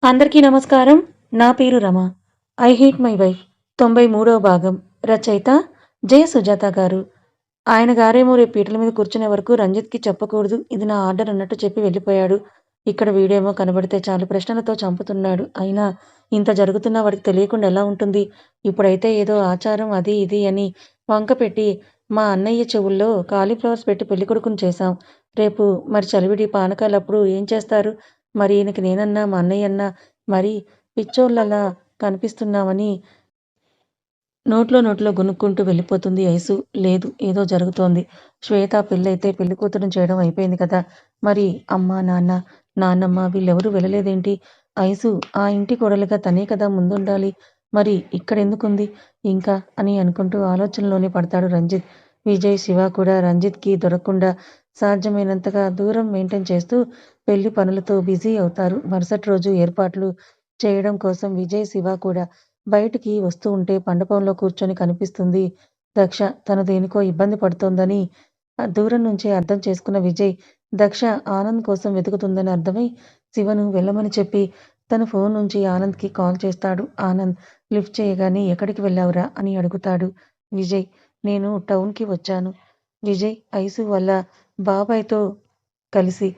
అందరికీ నమస్కారం. నా పేరు Rama. 'I hate my wife' 93వ భాగం. రచయిత జె. సుజాత గారు. ఆయన గారేమో రేపు పీటల మీద కూర్చునే వరకు రంజిత్‌కి చెప్పకూడదు. ఇది నా ఆర్డర్ అన్నట్టు చెప్పి వెళ్ళిపోయాడు. ఇక్కడ వీడేమో కనబడితే చాలు ప్రశ్నలతో చంపుతున్నాడు. అయినా ఇంత జరుగుతున్నా వాడికి తెలియకుండా ఎలా ఉంటుంది? ఇప్పుడైతే ఏదో ఆచారం అది ఇది అని వంకపెట్టి మా అన్నయ్య చెవుల్లో కాలీఫ్లవర్స్ పెట్టి పెళ్ళికొడుకుని చేశాం. రేపు మరి చలివిడి పానకాలప్పుడు ఏం చేస్తారు? మరి ఈయనకి నేనన్నా, మా అన్నయ్యన్నా మరీ పిచ్చోళ్ళలా కనిపిస్తున్నామని నోట్లో గొనుక్కుంటూ వెళ్ళిపోతుంది ఐసు. లేదు, ఏదో జరుగుతోంది. శ్వేత పెళ్ళైతే పెళ్ళికూతురిని చేయడం అయిపోయింది కదా! మరి అమ్మ, నాన్న, నాన్నమ్మ వీళ్ళెవరూ వెళ్ళలేదేంటి? ఐసు ఆ ఇంటి కోడలుగా తనే కదా ముందుండాలి. మరి ఇక్కడెందుకుంది ఇంకా అని అనుకుంటూ ఆలోచనలోనే పడతాడు రంజిత్. విజయ్, శివ కూడా రంజిత్‌కి దొరకకుండా సాధ్యమైనంతగా దూరం మెయింటైన్ చేస్తూ పెళ్లి పనులతో బిజీ అవుతారు. మరుసటి రోజు ఏర్పాట్లు చేయడం కోసం విజయ్, శివ కూడా బయటికి వస్తూ ఉంటే మండపంలో కూర్చొని కనిపిస్తుంది దక్ష. తను దేనికో ఇబ్బంది పడుతోందని దూరం నుంచే అర్థం చేసుకున్న విజయ్, దక్ష ఆనంద్ కోసం వెతుకుతుందని అర్థమై శివను వెళ్ళమని చెప్పి తన ఫోన్ నుంచి ఆనంద్‌కి కాల్ చేస్తాడు. ఆనంద్ లిఫ్ట్ చేయగానే ఎక్కడికి వెళ్ళావురా అని అడుగుతాడు విజయ్. నేను టౌన్‌కి వచ్చాను విజయ్, ఐసు వాళ్ళ బాబాయ్‌తో కలిసి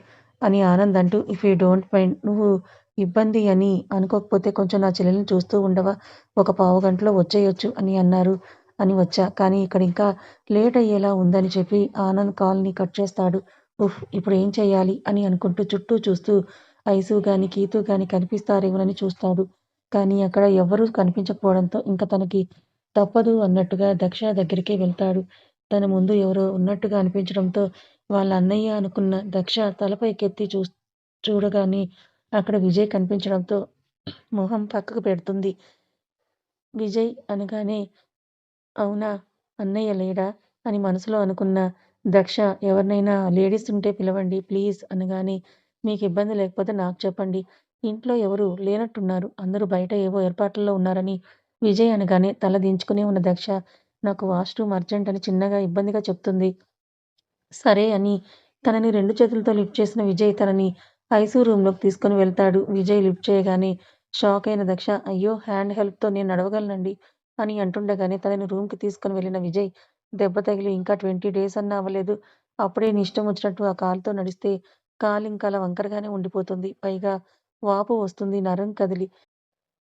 అని ఆనంద్ అంటూ, ఇఫ్ యూ డోంట్ మైండ్, నువ్వు ఇబ్బంది అని అనుకోకపోతే కొంచెం నా చెల్లెల్ని చూస్తూ ఉండవా? ఒక పావుగంటలో వచ్చేయొచ్చు అని అన్నారు అని వచ్చా. కానీ ఇక్కడ ఇంకా లేట్ అయ్యేలా ఉందని చెప్పి ఆనంద్ కాల్‌ని కట్ చేస్తాడు. ఉఫ్! ఇప్పుడు ఏం చేయాలి అని అనుకుంటూ చుట్టూ చూస్తూ ఐసు గాని, కీతు గాని కనిపిస్తారేమోనని చూస్తాడు. కానీ అక్కడ ఎవ్వరూ కనిపించకపోవడంతో ఇంక తనకి తప్పదు అన్నట్టుగా దక్ష దగ్గరికే వెళ్తాడు. తన ముందు ఎవరో ఉన్నట్టుగా అనిపించడంతో వాళ్ళ అన్నయ్య అనుకున్న దక్ష తల పైకెత్తి చూడగానే అక్కడ విజయ్ కనిపించడంతో మొహం పక్కకు పెడుతుంది. విజయ్ అనగానే అవునా! అన్నయ్య లేడా? అని మనసులో అనుకున్న దక్ష, ఎవరినైనా లేడీస్ ఉంటే పిలవండి ప్లీజ్ అనగానే, మీకిబ్బంది లేకపోతే నాకు చెప్పండి. ఇంట్లో ఎవరూ లేనట్టున్నారు. అందరూ బయట ఏవో ఏర్పాట్లలో ఉన్నారని విజయ్ అనగానే తల దించుకునే ఉన్న దక్ష, నాకు వాష్‌రూమ్ అర్జెంట్ అని చిన్నగా ఇబ్బందిగా చెప్తుంది. సరే అని తనని 2 చేతులతో లిఫ్ట్ చేసిన విజయ్ తనని ఐసీ రూమ్‌లోకి తీసుకొని వెళ్తాడు. విజయ్ లిఫ్ట్ చేయగానే షాక్ అయిన దక్ష, అయ్యో! హ్యాండ్ హెల్ప్‌తో నేను నడవగలనండి అని అంటుండగానే తనని రూమ్‌కి తీసుకొని వెళ్ళిన విజయ్, దెబ్బ తగిలి ఇంకా 20 డేస్ అన్నా అవ్వలేదు. అప్పుడే నీ ఇష్టం వచ్చినట్టు ఆ కాలుతో నడిస్తే కాలింక అలా వంకరగానే ఉండిపోతుంది. పైగా వాపు వస్తుంది నరం కదిలి.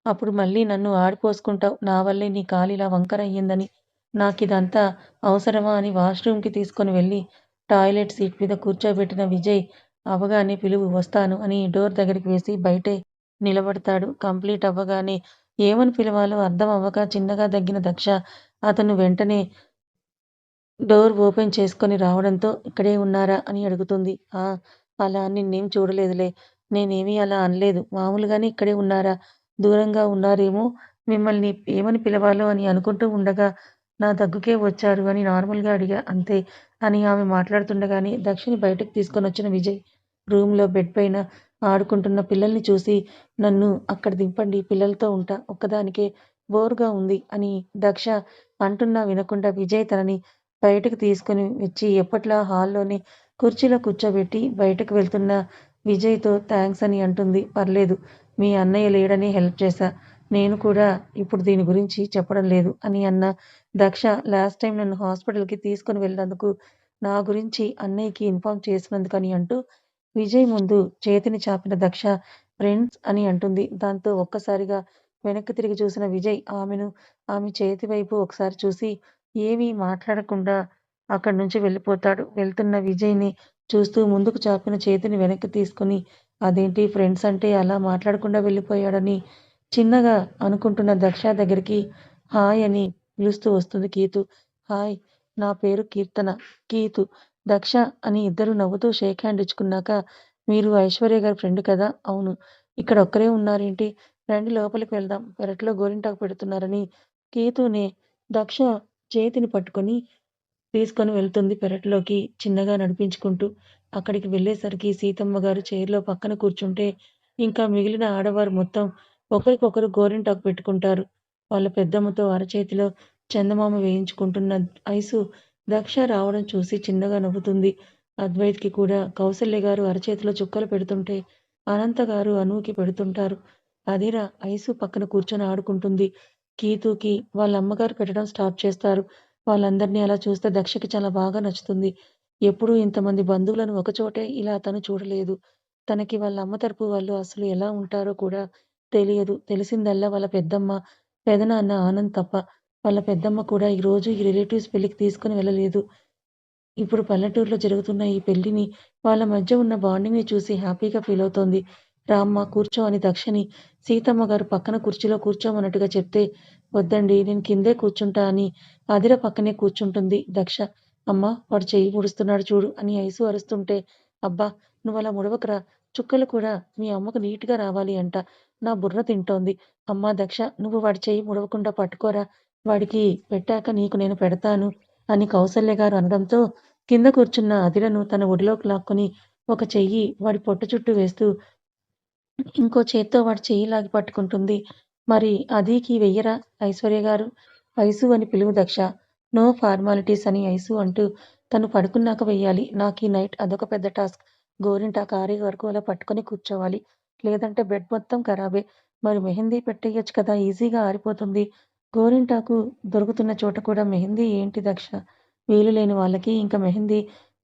అప్పుడు మళ్ళీ నన్ను ఆడిపోసుకుంటావు. నా వల్లే నీ కాలిలా వంకర అయ్యిందని. నాకిదంతా అవసరమా అని వాష్‌రూమ్‌కి తీసుకొని వెళ్ళి టాయిలెట్ సీట్ మీద కూర్చోబెట్టిన విజయ్, అవ్వగానే పిలువు వస్తాను అని డోర్ దగ్గరికి వేసి బయటే నిలబడతాడు. కంప్లీట్ అవ్వగానే ఏమని పిలవాలో అర్థం అవ్వక చిన్నగా దగ్గిన దక్ష అతను వెంటనే డోర్ ఓపెన్ చేసుకొని రావడంతో ఇక్కడే ఉన్నారా అని అడుగుతుంది. ఆ! అలా నిన్నేం చూడలేదులే. నేనేమీ అలా అనలేదు. మామూలుగానే ఇక్కడే ఉన్నారా? దూరంగా ఉన్నారేమో, మిమ్మల్ని ఏమని పిలవాలో అని అనుకుంటూ ఉండగా నా దగ్గుకే వచ్చారు అని నార్మల్‌గా అడిగా అంతే అని ఆమె మాట్లాడుతుండగానే దక్షని బయటకు తీసుకొనొచ్చిన విజయ్ రూమ్‌లో బెడ్ పైన ఆడుకుంటున్న పిల్లల్ని చూసి, నన్ను అక్కడ దింపండి, పిల్లలతో ఉంటా. ఒక్కదానికే బోర్‌గా ఉంది అని దక్ష అంటున్నా వినకుండా విజయ్ తనని బయటకు తీసుకొని వచ్చి ఎప్పట్లా హాల్‌లోనే కుర్చీలో కూర్చోబెట్టి బయటకు వెళ్తున్న విజయ్‌తో థాంక్స్ అని అంటుంది. పర్లేదు, మీ అన్నయ్య లేడని హెల్ప్ చేశా. నేను కూడా ఇప్పుడు దీని గురించి చెప్పడం లేదు అని అన్న దక్ష, లాస్ట్ టైమ్ నన్ను హాస్పిటల్‌కి తీసుకొని వెళ్ళినందుకు, నా గురించి అన్నయ్యకి ఇన్ఫార్మ్ చేసినందుకు అని అంటూ విజయ్ ముందు చేతిని చాపిన దక్ష, ఫ్రెండ్స్ అని అంటుంది. దాంతో ఒక్కసారిగా వెనక్కి తిరిగి చూసిన విజయ్ ఆమె చేతి వైపు ఒకసారి చూసి ఏమీ మాట్లాడకుండా అక్కడి నుంచి వెళ్ళిపోతాడు. వెళ్తున్న విజయ్‌ని చూస్తూ ముందుకు చాపిన చేతిని వెనక్కి తీసుకొని, అదేంటి ఫ్రెండ్స్ అంటే అలా మాట్లాడకుండా వెళ్ళిపోయాడని చిన్నగా అనుకుంటున్న దక్ష దగ్గరికి హాయ్ అని పిలుస్తూ వస్తుంది కీతు. హాయ్, నా పేరు కీర్తన. కీతు, దక్ష అని ఇద్దరూ నవ్వుతూ షేక్ హ్యాండ్ ఇచ్చుకున్నాక, మీరు ఐశ్వర్య గారి ఫ్రెండ్ కదా? అవును. ఇక్కడ ఒక్కరే ఉన్నారేంటి? రండి లోపలికి వెళ్దాం. పెరట్లో గోరింటాకు పెడుతున్నారని కీతునే దక్ష చేతిని పట్టుకొని తీసుకొని వెళ్తుంది పెరట్లోకి చిన్నగా నడిపించుకుంటూ. అక్కడికి వెళ్ళేసరికి సీతమ్మ గారు చైర్‌లో పక్కన కూర్చుంటే, ఇంకా మిగిలిన ఆడవారు మొత్తం ఒకరికొకరు గోరింటాకు పెట్టుకుంటారు. వాళ్ళ పెద్దమ్మతో అరచేతిలో చందమామ వేయించుకుంటున్న ఐసు దక్ష రావడం చూసి చిన్నగా నవ్వుతుంది. అద్వైత్‌కి కూడా కౌసల్య గారు అరచేతిలో చుక్కలు పెడుతుంటే, అనంత గారు అనూకి పెడుతుంటారు. అదిర ఐసు పక్కన కూర్చొని ఆడుకుంటుంది. కీతుకి వాళ్ళ అమ్మగారు పెట్టడం స్టార్ట్ చేస్తారు. వాళ్ళందరినీ అలా చూస్తే దక్షకి చాలా బాగా నచ్చుతుంది. ఎప్పుడూ ఇంతమంది బంధువులను ఒకచోటే ఇలా తను చూడలేదు. తనకి వాళ్ళ అమ్మ తరపు వాళ్ళు అసలు ఎలా ఉంటారో కూడా తెలియదు. తెలిసిందల్లా వాళ్ళ పెద్దమ్మ, పెదనాన్న ఆనంద్ తప్ప. వాళ్ళ పెద్దమ్మ కూడా ఈరోజు ఈ రిలేటివ్స్ పెళ్ళికి తీసుకొని వెళ్ళలేదు. ఇప్పుడు పల్లెటూరులో జరుగుతున్న ఈ పెళ్లిని, వాళ్ళ మధ్య ఉన్న బాండింగ్‌ని చూసి హ్యాపీగా ఫీలవుతోంది. రామ్మా కూర్చో అని దక్షని సీతమ్మ గారు పక్కన కుర్చీలో కూర్చోమన్నట్టుగా చెప్తే, వద్దండి నేను కిందే కూర్చుంటా అని అదిర పక్కనే కూర్చుంటుంది దక్ష. అమ్మా వాడు చెయ్యి ముడుస్తున్నాడు చూడు అని ఐసు అరుస్తుంటే, అబ్బా! నువ్వలా ముడవకురా చుక్కలు కూడా మీ అమ్మకు నీట్‌గా రావాలి అంట. నా బుర్ర తింటోంది. అమ్మా దక్ష నువ్వు వాడి చెయ్యి ముడవకుండా పట్టుకోరా! వాడికి పెట్టాక నీకు నేను పెడతాను అని కౌసల్య గారు అనడంతో కింద కూర్చున్న అదిరను తన ఒడిలోకి లాక్కొని ఒక చెయ్యి వాడి పొట్ట చుట్టూ వేస్తూ ఇంకో చేత్తో వాడి చెయ్యి లాగి పట్టుకుంటుంది. మరి అదీకి వెయ్యరా ఐశ్వర్య గారు? ఐసు అని పిలువు దక్ష. నో ఫార్మాలిటీస్ అని ఐసు అంటూ తను పడుకున్నాక వెయ్యాలి. నాకీ నైట్ అదొక పెద్ద టాస్క్. గోరింటాకు ఆరే వరకు అలా పట్టుకొని కూర్చోవాలి. లేదంటే బెడ్ మొత్తం ఖరాబే. మరి మెహందీ పెట్టెయ్యొచ్చు కదా ఈజీగా ఆరిపోతుంది. గోరింటాకు దొరుకుతున్న చోట కూడా మెహందీ ఏంటి దక్ష? వీలు లేని వాళ్ళకి ఇంక మెహందీ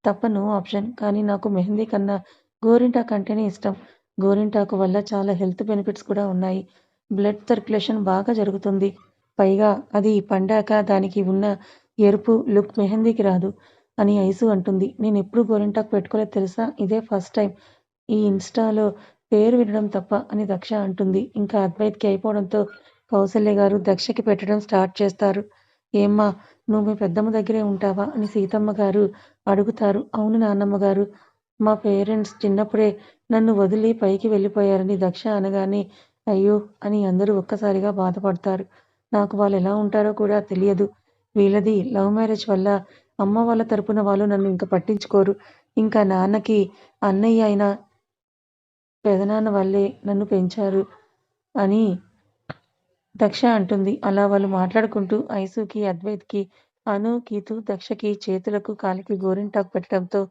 తప్ప నో ఆప్షన్. కానీ నాకు మెహందీ కన్నా గోరింటాకు అంటేనే ఇష్టం. గోరింటాకు వల్ల చాలా హెల్త్ బెనిఫిట్స్ కూడా ఉన్నాయి. బ్లడ్ సర్క్యులేషన్ బాగా జరుగుతుంది. పైగా అది పండాక దానికి ఉన్న ఎరుపు లుక్ మెహందీకి రాదు అని ఐసు అంటుంది. నేనెప్పుడూ గోరింటాకు పెట్టుకోలేదు తెలుసా? ఇదే ఫస్ట్ టైం. ఈ ఇన్‌స్టాలో పేరు వినడం తప్ప అని దక్ష అంటుంది. ఇంకా అద్వైత్‌కి అయిపోవడంతో కౌసల్య గారు దక్షకి పెట్టడం స్టార్ట్ చేస్తారు. ఏమ్మా! నువ్వు మీ పెద్దమ్మ దగ్గరే ఉంటావా? అని సీతమ్మ గారు అడుగుతారు. అవును నాన్నమ్మగారు. మా పేరెంట్స్ చిన్నప్పుడే నన్ను వదిలి పైకి వెళ్ళిపోయారని దక్ష అనగానే అయ్యో! అని అందరూ ఒక్కసారిగా బాధపడతారు. నాకు వాళ్ళెలా ఉంటారో కూడా తెలియదు. వీళ్ళది లవ్ మ్యారేజ్ వల్ల అమ్మ వాళ్ళ తరపున వాళ్ళు నన్ను ఇంక పట్టించుకోరు. ఇంకా నాన్నకి అన్నయ్య అయిన పెదనాన్న వల్లే నన్ను పెంచారు అని దక్ష అంటుంది. అలా వాళ్ళు మాట్లాడుకుంటూ ఐసుకి, అద్వైత్‌కి, అను, కీతు, దక్షకి చేతులకు, కాలికి గోరింటాకు పెట్టడంతో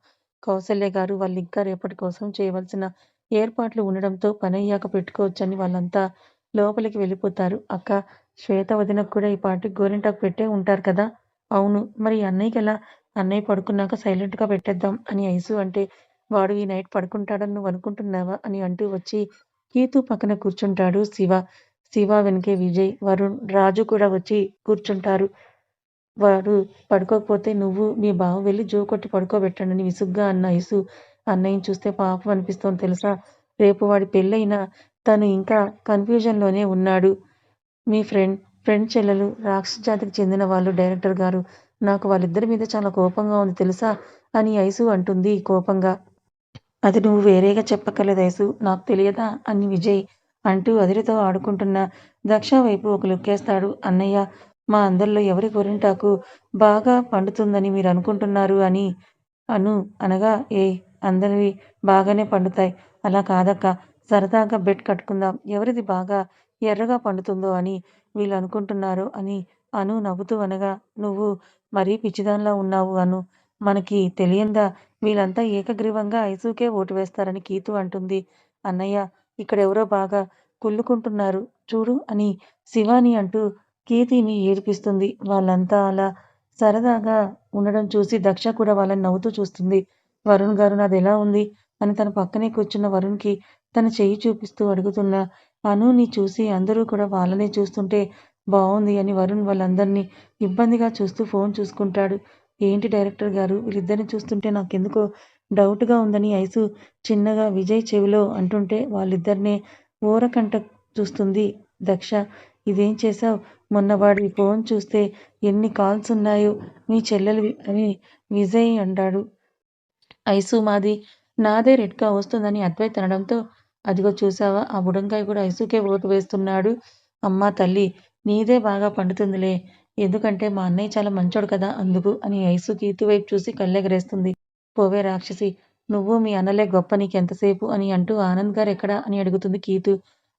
కౌసల్య గారు వాళ్ళింకా రేపటి కోసం చేయవలసిన ఏర్పాట్లు ఉండడంతో పనయ్యాక పెట్టుకోవచ్చని వాళ్ళంతా లోపలికి వెళ్ళిపోతారు. అక్కా! శ్వేత వదినకు కూడా ఈ పాటికి గోరింటాకు పెట్టే ఉంటారు కదా! అవును. మరి అన్నయ్యకెలా? అన్నయ్య పడుకున్నాక సైలెంట్‌గా పెట్టేద్దాం అని ఐసు అంటే, వాడు ఈ నైట్ పడుకుంటాడని నువ్వనుకుంటున్నావా? అని అంటూ వచ్చి కీతు పక్కన కూర్చుంటాడు శివ. శివ వెనకే విజయ్, వరుణ్, రాజు కూడా వచ్చి కూర్చుంటారు. వాడు పడుకోకపోతే నువ్వు, మీ బావ వెళ్లి జో కొట్టి పడుకోబెట్టండని విసుగ్గా అన్న ఐసు, అన్నయ్యని చూస్తే పాపం అనిపిస్తోంది తెలుసా? రేపు వాడి పెళ్లయినా తను ఇంకా కన్‌ఫ్యూజన్‌లోనే ఉన్నాడు. మీ ఫ్రెండ్ చెల్లెలు రాక్షస జాతికి చెందిన వాళ్ళు డైరెక్టర్ గారు. నాకు వాళ్ళిద్దరి మీద చాలా కోపంగా ఉంది తెలుసా? అని ఐసు అంటుంది కోపంగా. అది నువ్వు వేరేగా చెప్పక్కర్లేదు ఐసు. నాకు తెలియదా? అని విజయ్ అంటూ అదిరితో ఆడుకుంటున్న దక్ష వైపు ఒక లుక్కేస్తాడు. అన్నయ్య! మా అందరిలో ఎవరి గోరింటాకు బాగా పండుతుందని మీరనుకుంటున్నారు అని అను అనగా ఏయ్! అందరివి బాగానే పండుతాయి. అలా కాదక్కా! సరదాగా బెట్ కట్టుకుందాం. ఎవరిది బాగా ఎర్రగా పండుతుందో అని వీళ్ళనుకుంటున్నారో అని అను నవ్వుతూ అనగా, నువ్వు మరీ పిచ్చిదానిలా ఉన్నావు అను. మనకి తెలియందా వీళ్ళంతా ఏకగ్రీవంగా ఐసుకే ఓటు వేస్తారని కీతు అంటుంది. అన్నయ్య! ఇక్కడెవరో బాగా కుళ్ళుకుంటున్నారు చూడు అని శివాని అంటూ కీర్తిని ఏడిపిస్తుంది. వాళ్ళంతా అలా సరదాగా ఉండడం చూసి దక్ష కూడా వాళ్ళని నవ్వుతూ చూస్తుంది. వరుణ్ గారు నాదెలా ఉంది? అని తన పక్కనే కూర్చున్న వరుణ్‌కి తన చెయ్యి చూపిస్తూ అడుగుతున్న అనుని చూసి అందరూ కూడా వాళ్ళనే చూస్తుంటే బావుంది అని వరుణ్ వాళ్ళందరినీ ఇబ్బందిగా చూస్తూ ఫోన్ చూసుకుంటాడు. ఏంటి డైరెక్టర్ గారు వీళ్ళిద్దరిని చూస్తుంటే నాకెందుకో డౌట్‌గా ఉందని ఐసు చిన్నగా విజయ్ చెవిలో అంటుంటే వాళ్ళిద్దరినే ఓరకంట చూస్తుంది దక్ష. ఇదేం చేశావ్? మొన్న వాడి ఫోన్ చూస్తే ఎన్ని కాల్స్ ఉన్నాయో మీ చెల్లెలివి అని విజయ్ అంటాడు. ఐసు మాది. నాదే రెడ్‌గా వస్తుందని అద్వైత్ అనడంతో అదిగో చూశావా ఆ బుడంకాయ్ కూడా ఐసుకే ఓటు వేస్తున్నాడు. అమ్మా తల్లీ! నీదే బాగా పండుతుందిలే. ఎందుకంటే మా అన్నయ్య చాలా మంచోడు కదా అందుకు అని ఐసు కీర్తి వైపు చూసి కళ్ళెగరేస్తుంది. పోవే రాక్షసి! నువ్వు మీ అన్నలే గొప్ప నీకెంతసేపు అని అంటూ ఆనంద్ గారెక్కడ అని అడుగుతుంది కీతు.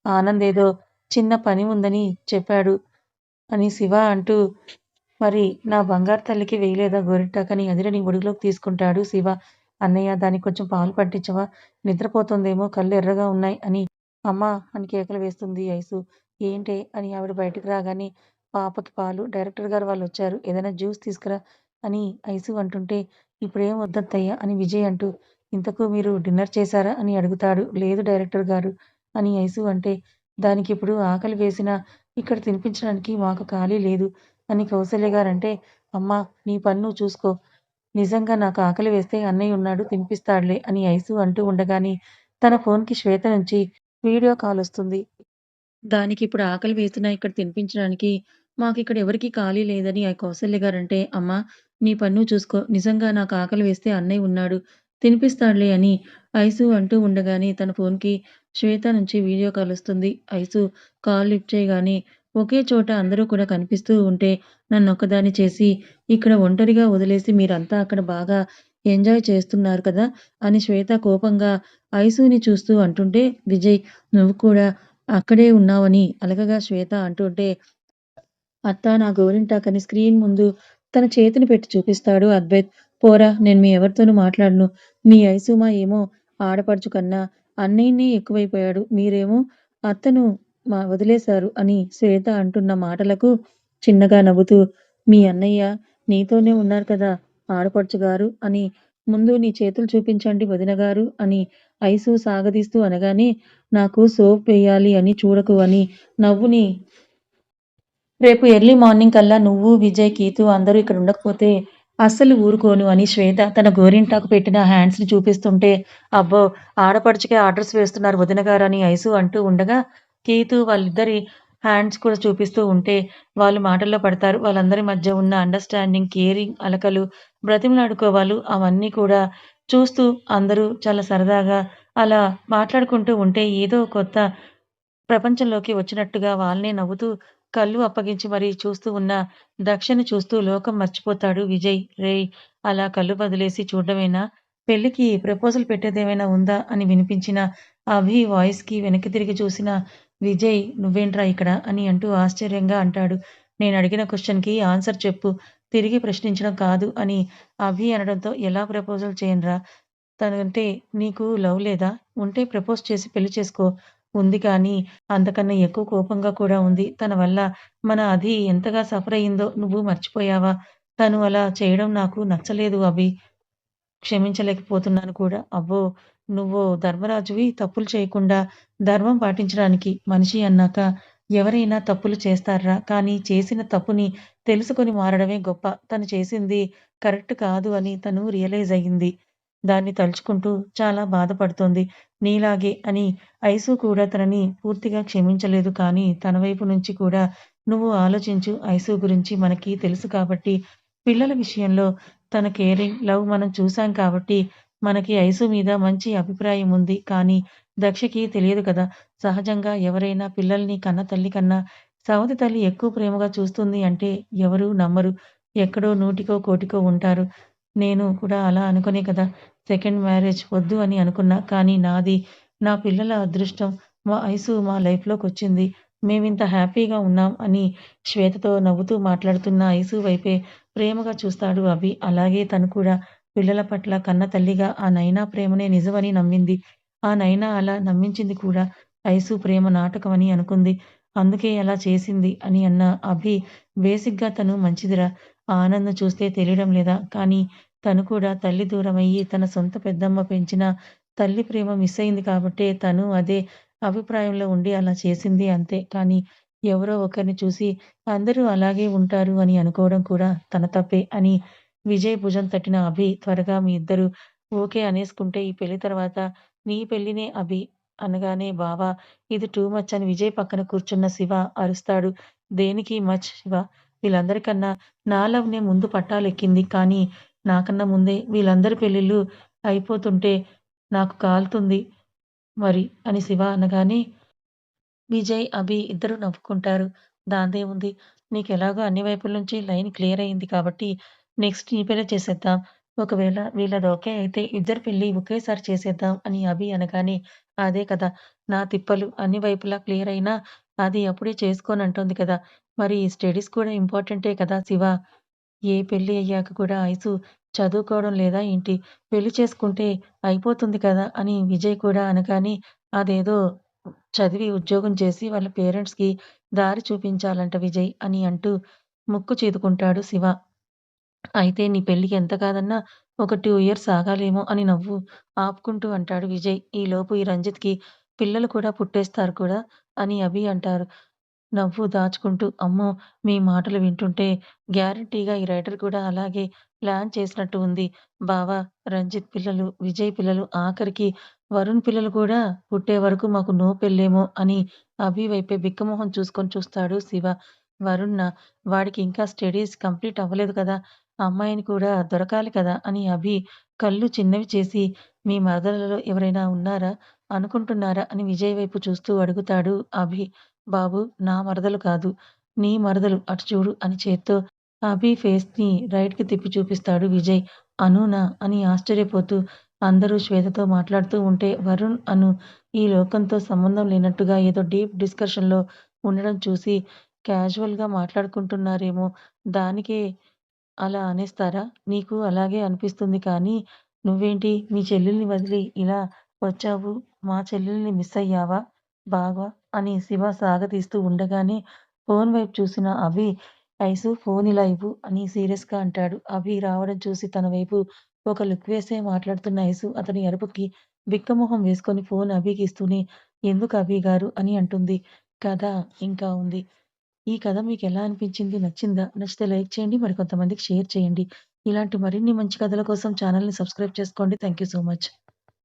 ఆనంద్ ఏదో చిన్న పని ఉందని చెప్పాడు అని శివ అంటూ మరి నా బంగారు తల్లికి వేయలేదా గోరింటాకని అదిరని ఒడిలోకి తీసుకుంటాడు శివ. అన్నయ్య దానికి కొంచెం పాలు పట్టించవా? నిద్రపోతోందేమో కళ్ళు ఎర్రగా ఉన్నాయి అని అమ్మా! అని కేకలు వేస్తుంది ఐసు. ఏంటే? అని ఆవిడ బయటకు రాగానే పాపకి పాలు డైరెక్టర్ గారు వాళ్ళొచ్చారు. ఏదైనా జ్యూస్ తీసుకురా అని ఐసు అంటుంటే, ఇప్పుడేం వద్దత్తయ్య అని విజయ్ అంటూ, ఇంతకు మీరు డిన్నర్ చేశారా? అని అడుగుతాడు. లేదు డైరెక్టర్ గారు అని ఐసు అంటే, దానికిప్పుడు ఆకలి వేసినా ఇక్కడ తినిపించడానికి మాకు ఖాళీ లేదు అని కౌసల్య గారంటే, అమ్మా! నీ పని నువ్వు చూసుకో. నిజంగా నాకు ఆకలి వేస్తే అన్నయ్య ఉన్నాడు తినిపిస్తాడులే అని ఐసు అంటూ ఉండగానే, తన ఫోన్‌కి శ్వేత నుంచి వీడియో కాలొస్తుంది. దానికిప్పుడు ఆకలి వేసినా ఇక్కడ తినిపించడానికి మాకిక్కడ ఎవరికీ ఖాళీ లేదని ఆ కౌసల్య గారంటే, "అమ్మా! నీ పని నువ్వు చూసుకో. నిజంగా నాకు ఆకలి వేస్తే అన్నయ్య ఉన్నాడు. తినిపిస్తాడులే" అని ఐసు అంటూ ఉండగానే తన ఫోన్‌కి శ్వేత నుంచి వీడియో కాలొస్తుంది. ఐసు కాల్ లిఫ్ట్ చేయగానే ఒకే చోట అందరూ కూడా కనిపిస్తూ ఉంటే నన్నొక్కదాన్ని చేసి ఇక్కడ ఒంటరిగా వదిలేసి మీరంతా అక్కడ బాగా ఎంజాయ్ చేస్తున్నారు కదా! అని శ్వేత కోపంగా ఐసుని చూస్తూ అంటుంటే, విజయ్ నువ్వు కూడా అక్కడే ఉన్నావని అలకగా శ్వేత అంటుంటే, అత్త నా గోరింటాకని స్క్రీన్ ముందు తన చేతిని పెట్టి చూపిస్తాడు అద్వైత్. పోరా నేను మీ ఎవరితోనూ మాట్లాడను. మీ ఐసుమ ఏమో ఆడపడుచు కన్నా అన్నయ్యనే ఎక్కువైపోయాడు. మీరేమో అత్తను వదిలేశారు అని శ్వేత అంటున్న మాటలకు చిన్నగా నవ్వుతూ, మీ అన్నయ్య నీతోనే ఉన్నారు కదా ఆడపడుచు గారు అని ముందు నీ చేతులు చూపించండి వదిన గారు అని ఐసు సాగదీస్తూ అనగానే, నాకు సోప్ వెయ్యాలి అని చూడకు అని నవ్వుని రేపు ఎర్లీ మార్నింగ్ కల్లా నువ్వు, విజయ్, కీతు అందరూ ఇక్కడ ఉండకపోతే అస్సలు ఊరుకోను అని శ్వేత తన గోరింటాకు పెట్టిన హ్యాండ్స్‌ని చూపిస్తుంటే, అబ్బో! ఆడపడుచుకే ఆర్డర్స్ వేస్తున్నారు వదిన గారు అని ఐసు అంటూ ఉండగా, కీతు వాళ్ళిద్దరి హ్యాండ్స్ కూడా చూపిస్తూ ఉంటే, వాళ్ళు మాటల్లో పడతారు. వాళ్ళందరి మధ్య ఉన్న అండర్‌స్టాండింగ్, కేరింగ్, అలకలు, బ్రతిమలాడుకోవాలు అవన్నీ కూడా చూస్తూ అందరూ చాలా సరదాగా అలా మాట్లాడుకుంటూ ఉంటే ఏదో కొత్త ప్రపంచంలోకి వచ్చినట్టుగా వాళ్ళనే నవ్వుతూ కళ్ళు అప్పగించి మరీ చూస్తూ ఉన్న దక్షని చూస్తూ లోకం మర్చిపోతాడు విజయ్. రేయ్! అలా కళ్ళు వదిలేసి చూడడమేనా? పెళ్ళికి ప్రపోజల్ పెట్టేదేమైనా ఉందా? అని వినిపించిన అభి వాయిస్‌కి వెనక్కి తిరిగి చూసిన విజయ్ నువ్వేంట్రా ఇక్కడ? అని అంటూ ఆశ్చర్యంగా అంటాడు. నేనడిగిన క్వెషన్‌కి ఆన్సర్ చెప్పు. తిరిగి ప్రశ్నించడం కాదు అని అభి అనడంతో ఎలా ప్రపోజల్ చేయనురా? తనంటే నీకు లవ్ లేదా? ఉంటే ప్రపోజ్ చేసి పెళ్లి చేసుకో. ఉంది కానీ అంతకన్నా ఎక్కువ కోపంగా కూడా ఉంది. తన వల్ల మన అధి ఎంతగా సఫర్ అయిందో నువ్వు మర్చిపోయావా? తను అలా చేయడం నాకు నచ్చలేదు అభి. క్షమించలేకపోతున్నాను కూడా. అబ్బో! నువ్వో ధర్మరాజువి తప్పులు చేయకుండా ధర్మం పాటించడానికి మనిషి అన్నాక ఎవరైనా తప్పులు చేస్తార్రా! కానీ చేసిన తప్పుని తెలుసుకొని మారడమే గొప్ప. తను చేసింది కరెక్ట్ కాదు అని తను రియలైజ్ అయ్యింది. దాన్ని తలుచుకుంటూ చాలా బాధపడుతోంది. నీలాగే అని ఐసు కూడా తనని పూర్తిగా క్షమించలేదు. కానీ తన వైపు నుంచి కూడా నువ్వు ఆలోచించు ఐసు గురించి మనకి తెలుసు కాబట్టి పిల్లల విషయంలో తన కేరింగ్, లవ్ మనం చూసాం కాబట్టి మనకి ఐసు మీద మంచి అభిప్రాయం ఉంది. కానీ దక్షకి తెలియదు కదా! సహజంగా ఎవరైనా పిల్లల్ని కన్న తల్లి కన్నా సవతి తల్లి ఎక్కువ ప్రేమగా చూస్తుంది అంటే ఎవరు నమ్మరు. ఎక్కడో నూటికో, కోటికో ఉంటారు. నేను కూడా అలా అనుకునే కదా! సెకండ్ మ్యారేజ్ వద్దు అని అనుకున్నా. కానీ నాది, నా పిల్లల అదృష్టం మా ఐసు మా లైఫ్‌లోకొచ్చింది. మేమింత హ్యాపీగా ఉన్నాం అని శ్వేతతో నవ్వుతూ మాట్లాడుతున్న ఐసు వైపే ప్రేమగా చూస్తాడు అభి. అలాగే తను కూడా పిల్లల పట్ల కన్న తల్లిగా ఆ నైనా ప్రేమనే నిజమని నమ్మింది. ఆ నైనా అలా నమ్మించింది కూడా ఐసు ప్రేమ నాటకమని అనుకుంది. అందుకే అలా చేసింది అని అన్న అభి బేసిక్‌గా తను మంచిదిరా! ఆ ఆనందం చూస్తే తెలియడం లేదా? కానీ తను కూడా తల్లి దూరమయ్యి తన సొంత పెద్దమ్మ పెంచిన తల్లి ప్రేమ మిస్ అయింది కాబట్టే తను అదే అభిప్రాయంలో ఉండి అలా చేసింది అంతే. కానీ ఎవరో ఒకరిని చూసి అందరూ అలాగే ఉంటారు అని అనుకోవడం కూడా తన తప్పే అని విజయ్ భుజం తట్టిన అభి త్వరగా మీ ఇద్దరు ఓకే అనేసుకుంటే ఈ పెళ్లి తర్వాత నీ పెళ్లినే అభి అనగానే బావ ఇది టూ మచ్ అని విజయ్ పక్కన కూర్చున్న శివ అరుస్తాడు. దేనికి మచ్ శివ? వీళ్ళందరికన్నా నా లవ్‌నే ముందు పట్టాలెక్కింది. కానీ నాకన్నా ముందే వీళ్ళందరి పెళ్ళిళ్ళు అయిపోతుంటే నాకు కాలుతుంది మరి అని శివ అనగానే విజయ్, అభి ఇద్దరూ నవ్వుకుంటారు. దాందేముంది నీకెలాగో అన్ని వైపుల నుంచి లైన్ క్లియర్ అయింది కాబట్టి నెక్స్ట్ నీ పెళ్ళే చేసేద్దాం. ఒకవేళ వీళ్ళది ఓకే అయితే ఇద్దరి పెళ్లి ఒకేసారి చేసేద్దాం అని అభి అనగానే అదే కదా! నా తిప్పలు అన్ని వైపులా క్లియర్ అయినా అది అప్పుడే చేసుకోనంటోంది కదా! మరి స్టడీస్ కూడా ఇంపార్టెంటే కదా శివ! ఏ పెళ్లి అయ్యాక కూడా ఐసు చదువుకోవడం లేదా ఏంటి? పెళ్లి చేసుకుంటే అయిపోతుంది కదా! అని విజయ్ కూడా అనగానే అదేదో చదివి ఉద్యోగం చేసి వాళ్ళ పేరెంట్స్‌కి దారి చూపించాలంట విజయ్ అని అంటూ ముక్కు చేదుకుంటాడు శివ. అయితే నీ పెళ్ళికి ఎంత కాదన్నా ఒక 2 ఇయర్స్ ఆగాలేమో అని నవ్వు ఆపుకుంటూ అంటాడు విజయ్. ఈలోపు ఈ రంజిత్‌కి పిల్లలు కూడా పుట్టేస్తారు కూడా అని అభి అంటారు. నవ్వు దాచుకుంటూ అమ్మో! మీ మాటలు వింటుంటే గ్యారంటీగా ఈ రైటర్ కూడా అలాగే ప్లాన్ చేసినట్టు ఉంది. బావ, రంజిత్ పిల్లలు, విజయ్ పిల్లలు ఆఖరికి వరుణ్ పిల్లలు కూడా పుట్టే వరకు మాకు నో పెళ్ళేమో అని అభి వైపే బిక్కమొహం చూస్తాడు శివ. వరుణా? వాడికి ఇంకా స్టడీస్ కంప్లీట్ అవ్వలేదు కదా! అమ్మాయిని కూడా దొరకాలి కదా! అని అభి కళ్ళు చిన్నవి చేసి మీ మరదలలో ఎవరైనా ఉన్నారా? అనుకుంటున్నారా? అని విజయ్ వైపు చూస్తూ అడుగుతాడు అభి. బాబు నా మరదలు కాదు. నీ మరదలు అటు చూడు అని చేత్తో అభి ఫేస్‌ని రైట్‌కి తిప్పి చూపిస్తాడు విజయ్. అనూనా? అని ఆశ్చర్యపోతూ అందరూ శ్వేతతో మాట్లాడుతూ ఉంటే వరుణ్, అను ఈ లోకంతో సంబంధం లేనట్టుగా ఏదో డీప్ డిస్కషన్‌లో ఉండడం చూసి క్యాజువల్‌గా మాట్లాడుకుంటున్నారేమో దానికే అలా అనేస్తారా? నీకు అలాగే అనిపిస్తుంది కానీ నువ్వేంటి మీ చెల్లెల్ని వదిలి ఇలా వచ్చావు? మా చెల్లెల్ని మిస్ అయ్యావా బాగా? అని శివ సాగదీస్తూ ఉండగానే ఫోన్ వైపు చూసిన అభి, ఐసు ఫోన్ ఇలా ఇవ్వు అని సీరియస్‌గా అంటాడు. అభి రావడం చూసి తన వైపు ఒక లుక్ వేసే మాట్లాడుతున్న ఐసు అతని అరుపుకి బిక్కమొహం వేసుకొని ఫోన్ అభికి ఇస్తూనే ఎందుకు అభి గారు అని అంటుంది. కథ ఇంకా ఉంది. ఈ కథ మీకెలా అనిపించింది? నచ్చిందా? నచ్చితే లైక్ చేయండి. మరికొంతమందికి షేర్ చేయండి. ఇలాంటి మరిన్ని మంచి కథల కోసం ఛానెల్‌ని సబ్స్క్రైబ్ చేసుకోండి. Thank you so much.